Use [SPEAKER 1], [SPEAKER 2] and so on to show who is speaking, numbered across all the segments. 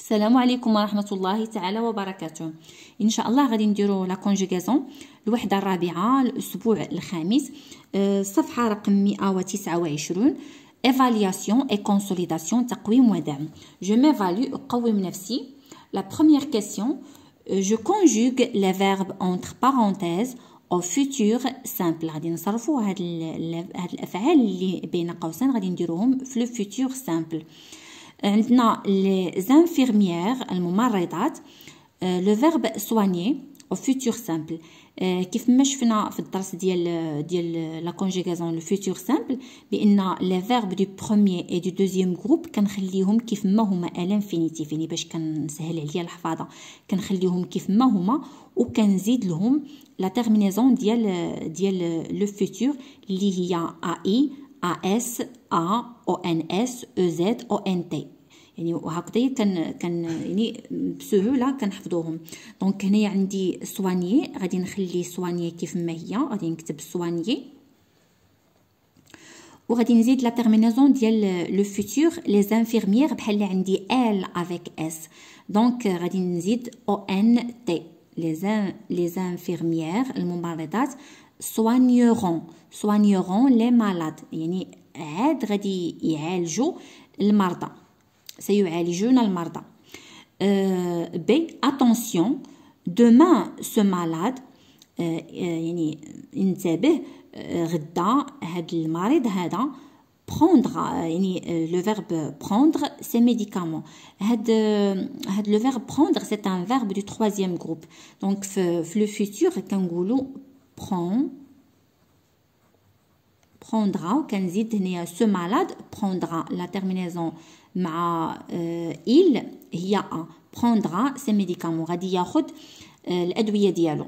[SPEAKER 1] السلام عليكم ورحمة الله تعالى وبركاته. إن شاء الله غادي نديرو لا كونجوغاسيون الوحدة الرابعة الأسبوع الخامس، صفحة رقم 129. Évaluation et consolidation تقويم ودعم. Je m'évalue أقوم نفسي. La première question, je conjugue les verbes entre parenthèses au futur simple. غادي نصرفوا هاد الأفعال اللي بين قوسين غادي نديروهم في le futur simple. عندنا les infirmières الممرضات، le verbe soigner au futur simple. كيف ما شفنا في الدرس ديال لا كونجوغاسيون لو فيتور سامبل بان لي فيرب دو بروميير اي دو دوزيام جروب كنخليهم كيف ما هما الانفينيتيف، يعني باش كنسهل عليا الحفاظه كنخليهم كيف ما هما وكنزيد لهم لا تيرمينيزون ديال لو فيتور اللي هي اي اس ا او ان اس او زد او ان تي، يعني وهكذا كان يعني بسهوله كنحفظوهم. دونك هنايا عندي سوانيي، غادي نخلي سوانيي كيف ما هي، غادي نكتب سوانيي وغادي نزيد لا تيرمينيزون ديال لو فيتور لي زانفيرميير بحال اللي عندي ال افيك اس، دونك غادي نزيد او ان تي. لي زانفيرميير الممرضات soigneront لي مالاد، يعني عاد غادي يعالجوا المرضى، سيعالجون المرضى. B. Attention, demain ce malade، يعني انتبه غدا هاد المريض هذا prendre، يعني le verbe prendre c'est médicament. هاد le verbe prendre c'est un verbe du troisième groupe. Donc في le futur كنقولوا prendra وكنزيد هنايا ce malade prendra la terminaison مع il هي a prendra ses médicaments، غادي ياخذ الادويه ديالو.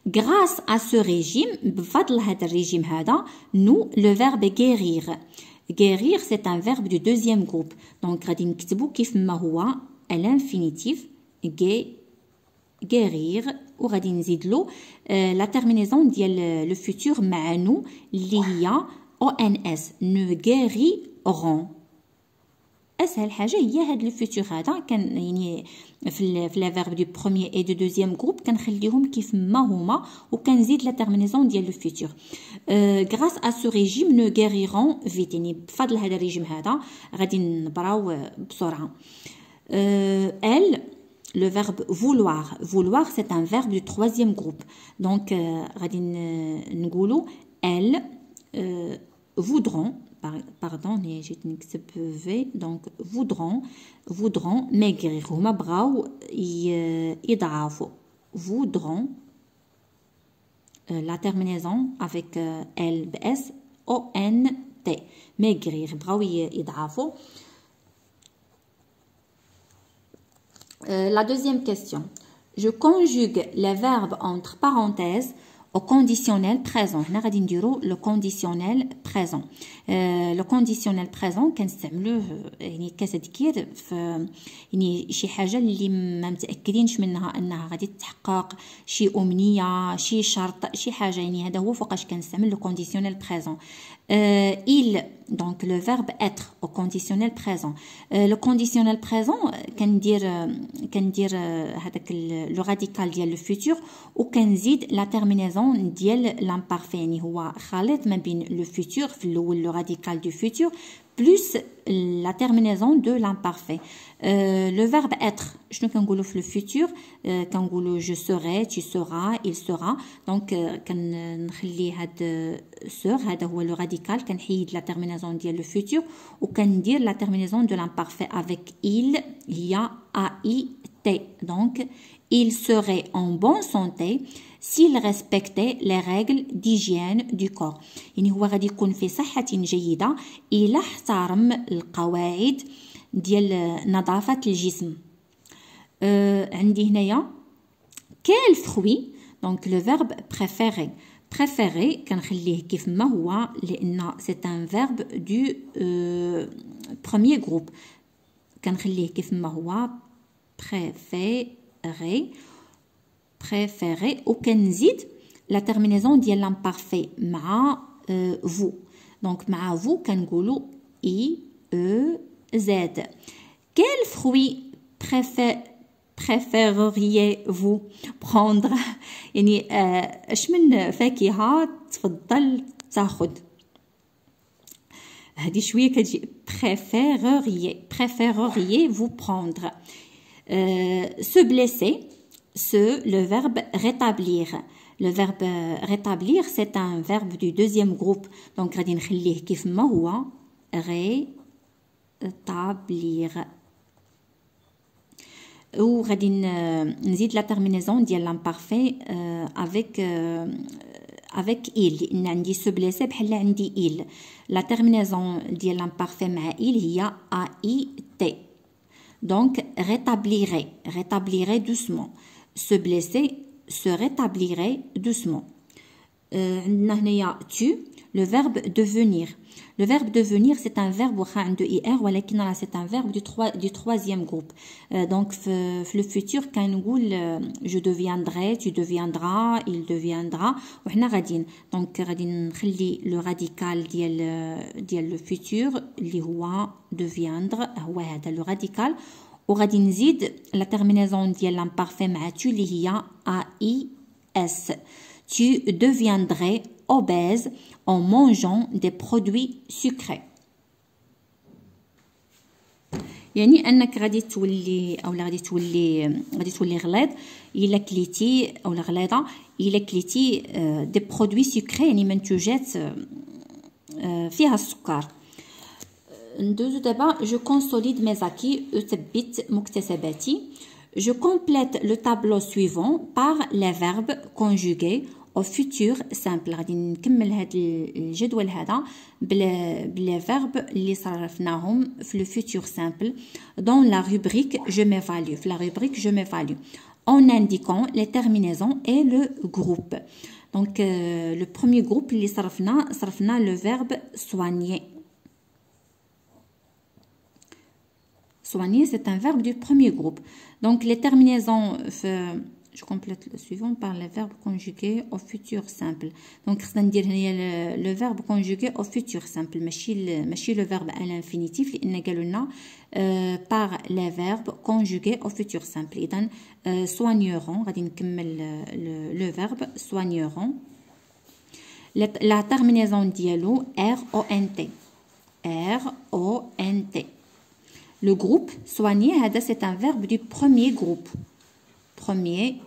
[SPEAKER 1] grâce à ce régime، بفضل هذا الريجيم هذا nous le verbe guérir c'est un verbe du deuxième groupe، donc غادي نكتبو كيف ما هو الانفينيتيف guérir وغادي نزيد له لا تيرمينيزون ديال لو فيتور مع nous اللي هي او ان اس nous guérirons. اسهل حاجه هي هاد لو فيتور هذا كان يعني في لي فيرب دو بروميير اي دو دوزيام جروب كنخليهم كيف ما هما وكنزيد لا تيرمينيزون ديال لو فيتور. غراس ا سو ريجيم نو غيريرون فيت، يعني بفضل هذا الريجيم هذا غادي نبراو بسرعه. ال le verbe vouloir c'est un verbe du troisième groupe، donc غادي نقولوا elles voudront، pardon جيت نكتب في، donc voudront maigrir، هما بغاو يضعفوا voudront la terminaison avec l بs o n t maigrir بغاو يضعفوا. La deuxième question, je conjugue les verbes entre parenthèses au conditionnel présent. هنا غادي نديرو لو كونديسيونيل بريزون. لو كونديسيونيل بريزون كنستعملوه يعني كتذكير في يعني شي حاجه اللي ما متاكدينش منها انها غادي تتحقق، شي امنيه، شي شرط، شي حاجه، يعني هذا هو فوقاش كنستعمل لو كونديسيونيل بريزون. il donc le verbe être au conditionnel présent. Le conditionnel présent كندير هذاك لو راديكال ديال لو فيتور وكنزيد لا تيرمينيزون ديال لامبارفي، يعني هو خليط ما بين لو فيتور في الاول لو راديكال دو فيتور plus la terminaison de l'imparfait. Le verbe être شنو كنقولوا في le futur؟ كنقولوا je serai، tu seras، il sera، donc كنخلي هاد sera هذا هو le radical، كنحيد la terminaison ديال le futur وكندير la terminaison de l'imparfait avec il هي AIT، donc il serait en bonne santé s'il respectait les règles d'hygiène du corps، يعني هو غادي يكون في صحة جيدة إلا احترم القواعد ديال نظافة الجسم. عندي هنايا quel fruit، donc le verbe préférer كنخليه كيف ما هو لأن c'est un verbe du premier groupe، كنخليه كيف ما هو préférer وكنزيد لا تيرمينيزون ديال لامبارفي مع vous، دونك مع vous كنقولوا i e z. Quel quel fruit préféreriez-vous prendre يعني اش من فاكهة تفضل تاخذ هذه شوية كتجي préféreriez-vous prendre se blesser le verbe rétablir. Le verbe rétablir, c'est un verbe du deuxième groupe. Donc, غادي نخليه كيف ما هو rétablir. Ou غادي نزيد la terminaison ديال l'imparfait avec il. لأن عندي se blesser بحال عندي il. La terminaison ديال l'imparfait مع il هي ait. Donc, rétablirait doucement. Se blesser, se rétablirait doucement. Tu, le verbe devenir. Le verbe devenir, c'est un verbe de IR, c'est un verbe du troisième groupe. Donc, le futur, quand on dit je deviendrai, tu deviendras, il deviendra, donc, le radical ديال le futur, اللي هو deviendre, le radical. وغادي نزيد la terminaison ديال l'imparfait مع tu اللي هي AIS. Tu deviendrais obèse en mangeant des produits sucrés. يعني انك غادي تولي اولا غادي تولي غليظ الا كليتي اولا غليظه الا كليتي دي برودوي سكري يعني منتوجات فيها السكر. ندوزو دابا جو كونسوليد مي زاكي اثبت مكتسباتي. Je complète le tableau suivant par les verbes conjugués au futur simple. غادي نكمل هذا الجدول هذا بلي فيرب اللي صرفناهم في le futur simple dans la rubrique je m'évalue. في la rubrique je m'évalue en indiquant les terminaisons et le groupe. Donc le premier groupe اللي صرفنا le verbe soigner. Soigner, c'est un verbe du premier groupe. Donc, les terminaisons, je complète le suivant par les verbes conjugués au futur simple. Donc, le verbe conjugué au futur simple. ماشي le verbe à l'infinitif, لأن قالوا لنا par les verbes conjugués au futur simple. إذن soigneront, غادي نكمل le verbe soigneront. La terminaison ديالو RONT. RONT. Le groupe soigner, c'est un verbe du premier groupe. Premier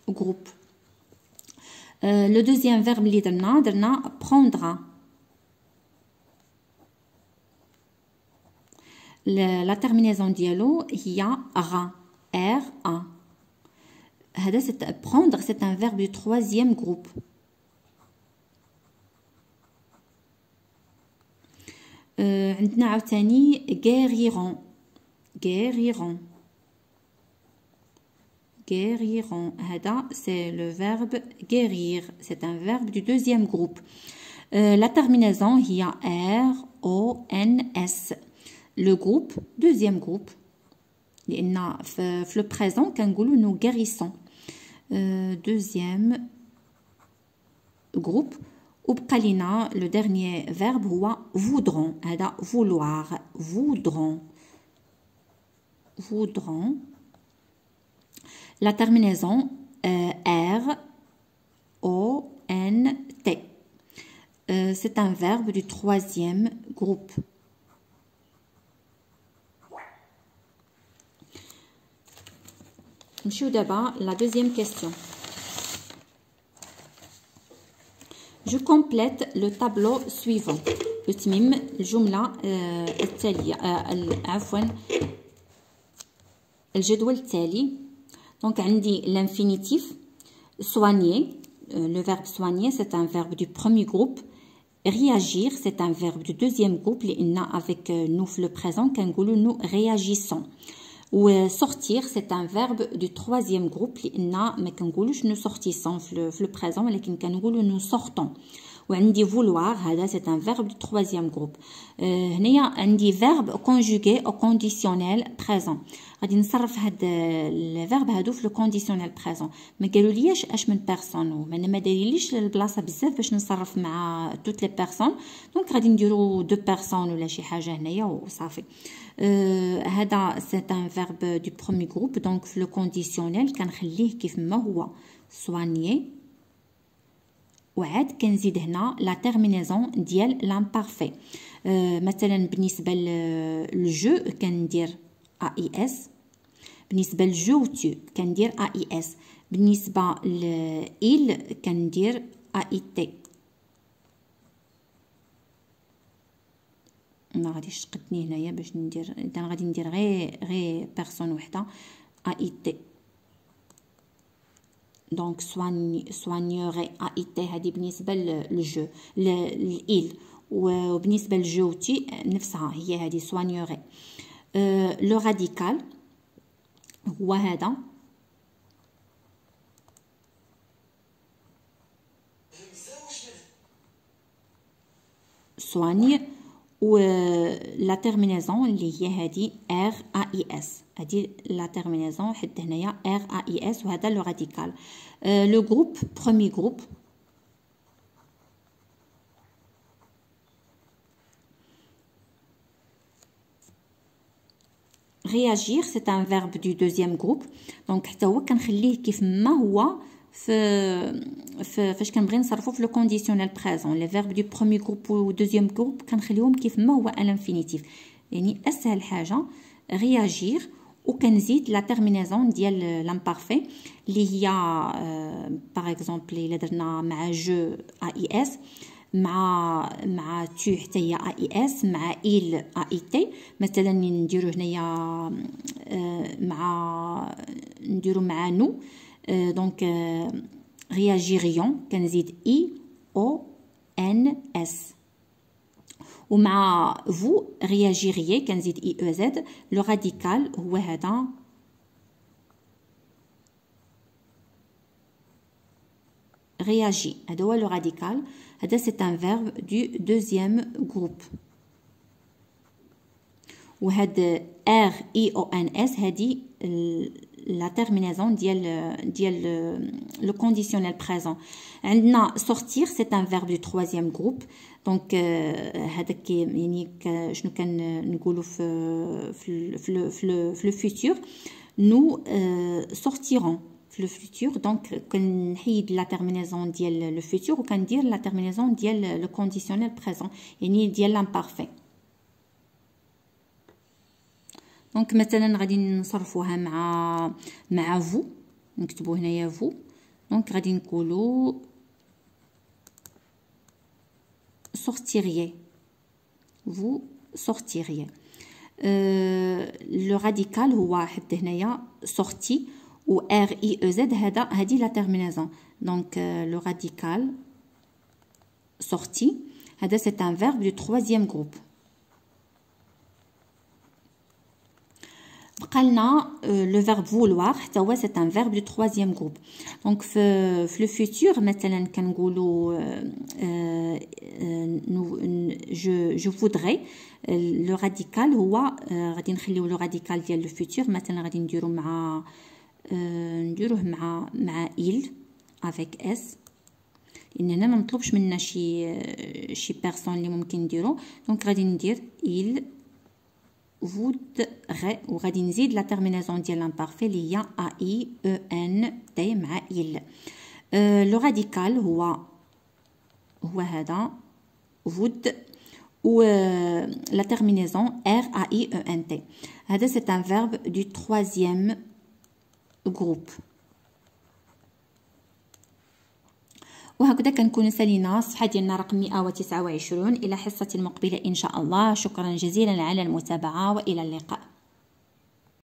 [SPEAKER 1] groupe. Le deuxième verbe, درنا prendra. La terminaison dialogue, il y a ra. R-A. Prendre, c'est un verbe du troisième groupe. عندنا عاوتاني guériront. هذا c'est le verbe guérir, c'est un verbe du deuxième groupe. La terminaison هي R-O-N-S. Le groupe, deuxième groupe. لأن في le présent كنقولوا nous guérissons. Deuxième groupe. وبقى لينا le dernier verbe هو voudront. هذا vouloir. Voudront. La terminaison R-O-N-T. C'est un verbe du troisième groupe. نمشيو دابا la deuxième question. Je complète le tableau suivant. أتمم الجملة التالية عفوا الجدول التالي. Donc عندي l'infinitif soigner. Le verbe soigner c'est un verbe du premier groupe. Réagir c'est un verbe du deuxième groupe. لأن avec nous في le présent كنقولوا nous réagissons. Ou sortir c'est un verbe du troisième groupe لأن ما كنقولوش nous sortissons في le présent ولكن كنقولوا nous sortons. وعندي vouloir هذا c'est un verbe du troisième groupe. هنايا عندي verbe conjugué au conditionnel présent. غادي نصرف هاد الفيرب هادو في لو كونديسيونيل بريزون. ما قالولياش اش من بيرسون وانا ما دايريليش البلاصه بزاف باش نصرف مع توت لي بيرسون، دونك غادي نديرو دو بيرسون ولا شي حاجه هنايا وصافي. هذا سي ان فيرب دو بروميي جروب، دونك في لو كونديسيونيل كنخليه كيف ما هو سوانيي، وعاد كنزيد هنا لا تيرمينيزون ديال لامبارفي. مثلا بالنسبه للجو كندير AIS، بالنسبة لجو و تو كندير AIS، بالنسبة لإل كندير AIT. ما غاديش تقدني هنايا باش ندير، اذا غادي ندير غير بيرسون وحده AIT. دونك سوانيوغي AIT هذه بالنسبة للجو لإل، وبالنسبة لجو تي نفسها هي هذه سوانيوغي. لو راديكال هو هذا، سواني، و لا تيرمينيزون اللي هي هذه ار اي اس، هذه لا تيرمينيزون حد هنايا ار اي اس، وهذا لو راديكال. لو جروب بروميي جروب réagir c'est un verbe du deuxième groupe، دونك حتى هو كنخليه كيف ما هو فاش كنبغي نصرفو في لو كونديسيونيل بريزون. لي فيرب دو بروميي جروب و دوزيام جروب كنخليهم كيف ما هو الانفينيتيف، يعني اسهل حاجه réagir، وكنزيد لا تيرمينيزون ديال لامبارفي اللي هي باغ اكزومبل الا درنا مع جو اي اس، مع تو حتى هي اي اس، مع إل اي تي. مثلا نديرو هنايا نديرو مع نو، دونك رياجيريون كنزيد اي او ان اس، ومع فو رياجيريي كنزيد اي او زد. لو راديكال هو هذا، réagit هذا هو لو راديكال. هذا c'est un verbe du deuxième groupe. وهاد R I O N S هذه la terminaison ديال le conditionnel présent. عندنا sortir c'est un verbe du troisième groupe، دونك هذا يعني شنو كنقولوا في le futur nous sortirons في لو فيتور. دونك كنحيد لا تيرمينيزون ديال لو فيتور وكندير لا تيرمينيزون ديال لو كونديسيونيل بريزون، يعني ديال لامبارفي. دونك مثلا غادي نصرفوها مع فو، نكتبوا هنايا فو، دونك غادي نقولوا sortiriez، فو sortiriez. لو راديكال هو حد هنايا sorti و R I E Z، هذه لا تيرمينيزون. دونك لو راديكال sorti هذا c'est un verbe du troisième groupe. بقى لنا لو فيرب vouloir حتى هو c'est un verbe du troisième groupe. دونك في لو فيتور مثلا كنقولوا je voudrais، لو راديكال هو غادي نخليو لو راديكال ديال لو فيتور، مثلا غادي نديروه مع il avec s، لان هنا ما مطلوبش منا شي بيرسون اللي ممكن نديرو، دونك غادي ندير il voudrait، وغادي نزيد لا تيرمينيزون ديال لامبارفي اللي هي a i e n t مع il. لو راديكال هو هذا voud، و la terminaison R A I E N T. هذا c'est un verbe du troisième groupe. وهكذا كنكون سالينا الصفحة ديالنا رقم 129. إلى حصة مقبلة إن شاء الله. شكرا جزيلا على المتابعة وإلى اللقاء.